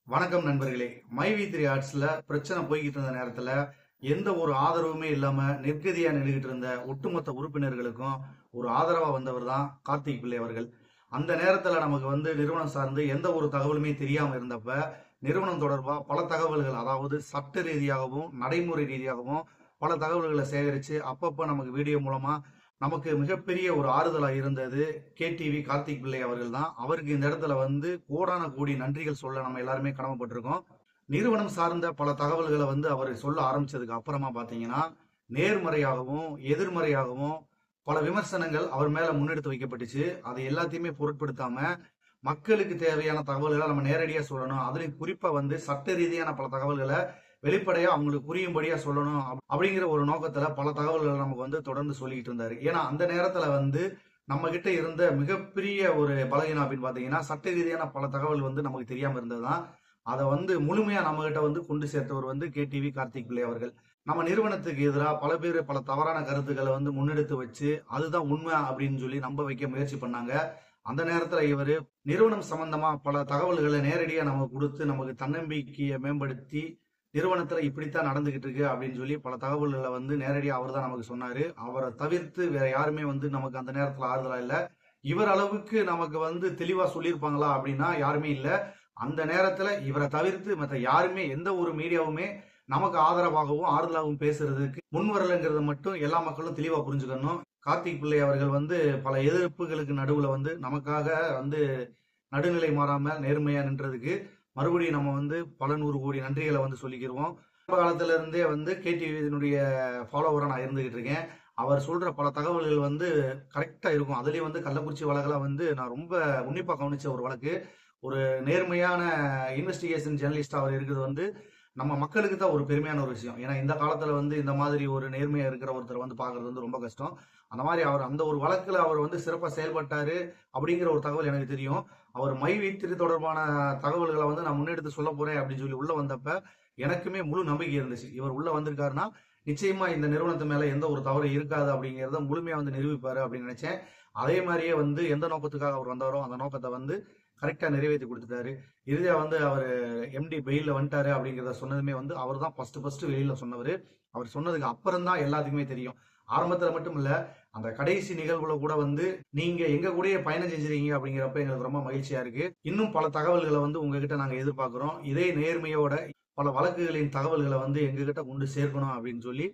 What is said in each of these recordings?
வணக்கம் நண்பர்களே. மை வி3 ஆர்ட்ஸ்ல பிரச்சனை போய்கிட்டு இருந்த நேரத்துல எந்த ஒரு ஆதரவுமே இல்லாம நிர்கதியா நின்றுகிட்டு இருந்த ஒட்டுமொத்த உறுப்பினர்களுக்கும் ஒரு ஆதரவா வந்தவர் தான் கார்த்திக் பிள்ளை அவர்கள். அந்த நேரத்துல நமக்கு நிறுவனம் சார்ந்து எந்த ஒரு தகவலுமே தெரியாம இருந்தப்ப நிறுவனம் தொடர்பா பல தகவல்கள், அதாவது சட்ட ரீதியாகவும் நடைமுறை ரீதியாகவும் பல தகவல்களை சேகரிச்சு அப்பப்ப நமக்கு வீடியோ மூலமா நமக்கு மிகப்பெரிய ஒரு ஆறுதலா இருந்தது கேடிவி கார்த்திக் பிள்ளை அவர்கள் தான். அவருக்கு இந்த இடத்துல கோடான கோடி நன்றிகள் சொல்ல நம்ம எல்லாருமே கடமைப்பட்டிருக்கோம். நிறுவனம் சார்ந்த பல தகவல்களை அவர் சொல்ல ஆரம்பிச்சதுக்கு அப்புறமா பாத்தீங்கன்னா நேர்மறையாகவும் எதிர்மறையாகவும் பல விமர்சனங்கள் அவர் மேல முன்னெடுத்து வைக்கப்பட்டுச்சு. அதை எல்லாத்தையுமே பொருட்படுத்தாம மக்களுக்கு தேவையான தகவல்களை நம்ம நேரடியா சொல்லணும், அதுலயும் குறிப்பா சட்ட ரீதியான பல தகவல்களை வெளிப்படையா அவங்களுக்கு புரியும்படியா சொல்லணும் அப்படிங்கிற ஒரு நோக்கத்துல பல தகவல்களை நமக்கு தொடர்ந்து சொல்லிக்கிட்டு இருந்தாரு. ஏன்னா அந்த நேரத்துல நம்ம கிட்ட இருந்த மிகப்பெரிய ஒரு பலகீனம் அப்படின்னு பாத்தீங்கன்னா சட்ட ரீதியான பல தகவல் நமக்கு தெரியாம இருந்ததுதான். அதை முழுமையா நம்ம கிட்ட கொண்டு சேர்த்தவர் கேடிவி கார்த்திக் பிள்ளை அவர்கள். நம்ம நிறுவனத்துக்கு எதிராக பல பேர் பல தவறான கருத்துக்களை முன்னெடுத்து வச்சு அதுதான் உண்மை அப்படின்னு சொல்லி நம்ப வைக்க முயற்சி பண்ணாங்க. அந்த நேரத்துல இவர் நிறுவனம் சம்பந்தமா பல தகவல்களை நேரடியா நமக்கு கொடுத்து நமக்கு தன்னம்பிக்கையை மேம்படுத்தி நிறுவனத்துல இப்படித்தான் நடந்துகிட்டு இருக்கு அப்படின்னு சொல்லி பல தகவல்களை நேரடியா அவர் தான் நமக்கு சொன்னாரு. அவரை தவிர்த்து வேற யாருமே நமக்கு அந்த நேரத்துல ஆறுதலா இல்ல. இவர் அளவுக்கு நமக்கு தெளிவா சொல்லியிருப்பாங்களா அப்படின்னா யாருமே இல்ல. அந்த நேரத்துல இவரை தவிர்த்து மற்ற யாருமே எந்த ஒரு மீடியாவுமே நமக்கு ஆதரவாகவும் ஆறுதலாகவும் பேசுறதுக்கு முன் வரலங்கிறத மட்டும் எல்லா மக்களும் தெளிவா புரிஞ்சுக்கணும். கார்த்திக் பிள்ளை அவர்கள் பல எதிர்ப்புகளுக்கு நடுவுல நமக்காக நடுநிலை மாறாம நேர்மையா நின்றதுக்கு மறுபடியும் நம்ம பல 100 கோடி நன்றிகளை சொல்லிக்கிருவோம். ஆரம்ப காலத்துல இருந்தே கேடிவியினுடைய ஃபாலோவரா நான் இருந்துகிட்டு இருக்கேன். அவர் சொல்ற பல தகவல்கள் கரெக்டா இருக்கும். அதுலயும் கள்ளக்குறிச்சி வழக்குல நான் ரொம்ப உன்னிப்பா கவனிச்ச ஒரு வழக்கு. ஒரு நேர்மையான இன்வெஸ்டிகேஷன் ஜேர்னலிஸ்ட் அவர் இருக்கிறது நம்ம மக்களுக்கு தான் ஒரு பெருமையான ஒரு விஷயம். ஏன்னா இந்த காலத்துல இந்த மாதிரி ஒரு நேர்மையா இருக்கிற ஒருத்தர் பாக்குறது ரொம்ப கஷ்டம். அந்த மாதிரி அவர் அந்த ஒரு வழக்குல அவர் சிறப்பா செயல்பட்டாரு அப்படிங்கிற ஒரு தகவல் எனக்கு தெரியும். அவர் மை3 தொடர்பான தகவல்களை நான் முன்னெடுத்து சொல்ல போறேன் அப்படின்னு சொல்லி உள்ள வந்தப்ப எனக்குமே முழு நம்பிக்கை இருந்துச்சு. இவர் உள்ள வந்திருக்காருன்னா நிச்சயமா இந்த நிறுவனத்து மேல எந்த ஒரு தவறு இருக்காது அப்படிங்கறத முழுமையா நிரூபிப்பாரு அப்படின்னு நினைச்சேன். அதே மாதிரியே எந்த நோக்கத்துக்காக அவர் வந்தாரோ அந்த நோக்கத்தை கரெக்டா நிறைவேற்றி கொடுத்துட்டாரு. இறுதியா அவர் எம்டி பெயில வந்துட்டாரு அப்படிங்கிறத சொன்னதுமே அவர் தான் ஃபர்ஸ்ட் வெளியில சொன்னவர். அவர் சொன்னதுக்கு அப்புறம் தான் எல்லாத்துக்குமே தெரியும். ஆரம்பத்துல மட்டும் இல்ல, அந்த கடைசி நிகழ்வுல கூட நீங்க எங்க கூடயே பயணம் செஞ்சிருக்கீங்க அப்படிங்கிறப்ப எங்களுக்கு ரொம்ப மகிழ்ச்சியா இருக்கு. இன்னும் பல தகவல்களை உங்ககிட்ட நாங்க எதிர்பார்க்கிறோம். இதே நேர்மையோட பல வழக்குகளின் தகவல்களை எங்ககிட்ட கொண்டு சேர்க்கணும் அப்படின்னு சொல்லி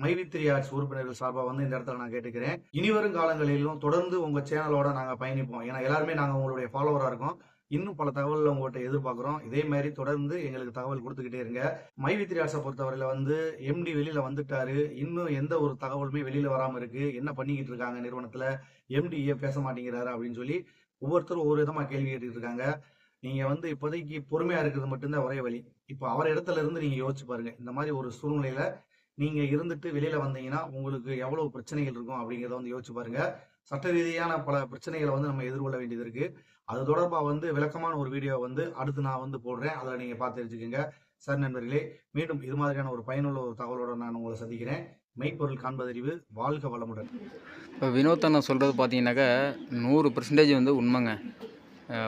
மை3 ஆர்ட்ஸ் உறுப்பினர்கள் சார்பா இந்த இடத்துல நான் கேட்டுக்கிறேன். இனிவரும் காலங்களிலும் தொடர்ந்து உங்க சேனலோட நாங்க பயணிப்போம். ஏன்னா எல்லாருமே நாங்க உங்களுடைய ஃபாலோவரா இருக்கோம். இன்னும் பல தகவல் உங்கள்கிட்ட எதிர்பார்க்கிறோம். இதே மாதிரி தொடர்ந்து எங்களுக்கு தகவல் கொடுத்துக்கிட்டே இருங்க. மை3 ஆர்ட்ஸை பொறுத்தவரையில எம்டி வெளியில வந்துட்டாரு. இன்னும் எந்த ஒரு தகவலுமே வெளியில வராம இருக்கு. என்ன பண்ணிக்கிட்டு இருக்காங்க நிறுவனத்துல, எம்டி ஏன் பேச மாட்டேங்கிறாரு அப்படின்னு சொல்லி ஒவ்வொருத்தரும் ஒவ்வொரு விதமா கேள்வி கேட்டுட்டு இருக்காங்க. நீங்க இப்போதைக்கு பொறுமையா இருக்கிறது மட்டும்தான் ஒரே வழி. இப்போ அவர் இடத்துல இருந்து நீங்க யோசிச்சு பாருங்க. இந்த மாதிரி ஒரு சூழ்நிலையில நீங்க இருந்துட்டு வெளியில வந்தீங்கன்னா உங்களுக்கு எவ்வளவு பிரச்சனைகள் இருக்கும் அப்படிங்கிறத யோசிச்சு பாருங்க. சட்ட ரீதியான பல பிரச்சனைகளை நம்ம எதிர்கொள்ள வேண்டியது இருக்கு. அது தொடர்பா விளக்கமான ஒரு வீடியோ அடுத்து நான் போடுறேன். அதில் நீங்க பார்த்து தெரிஞ்சுக்கோங்க. சரி நண்பர்களே, மீண்டும் இது மாதிரியான ஒரு பயனுள்ள ஒரு தகவலோட நான் உங்களை சந்திக்கிறேன். மெய்ப்பொருள் காண்பதறிவு. வாழ்க வளமுடன். இப்போ வினோத் அண்ணா சொல்கிறது பார்த்தீங்கன்னாக்கா 100% உண்மைங்க.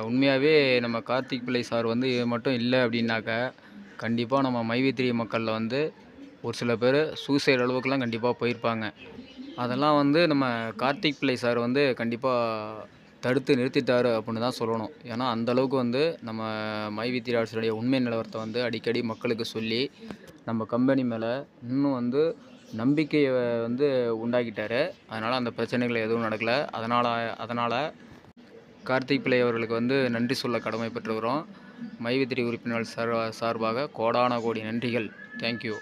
உண்மையாகவே நம்ம கார்த்திக் பிள்ளை சார் மட்டும் இல்லை அப்படின்னாக்கா கண்டிப்பாக நம்ம மை3 மக்களில் ஒரு சில பேர் சூசைட் அளவுக்குலாம் கண்டிப்பாக போயிருப்பாங்க. அதெல்லாம் நம்ம கார்த்திக் பிள்ளை சார் கண்டிப்பாக தடுத்து நிறுத்திட்டாரு அப்படின்னு தான் சொல்லணும். ஏன்னா அந்தளவுக்கு நம்ம மை3 ஆர்ட்ஸுடைய உண்மை நிலவரத்தை அடிக்கடி மக்களுக்கு சொல்லி நம்ம கம்பெனி மேலே இன்னும் நம்பிக்கையை உண்டாக்கிட்டாரு. அதனால் அந்த பிரச்சனைகள் எதுவும் நடக்கலை. அதனால் கார்த்திக் பிள்ளை அவர்களுக்கு நன்றி சொல்ல கடமைப்பட்டுருக்கிறோம். மை3 உறுப்பினர்கள் சார்பாக கோடான கோடி நன்றிகள். தேங்க்யூ.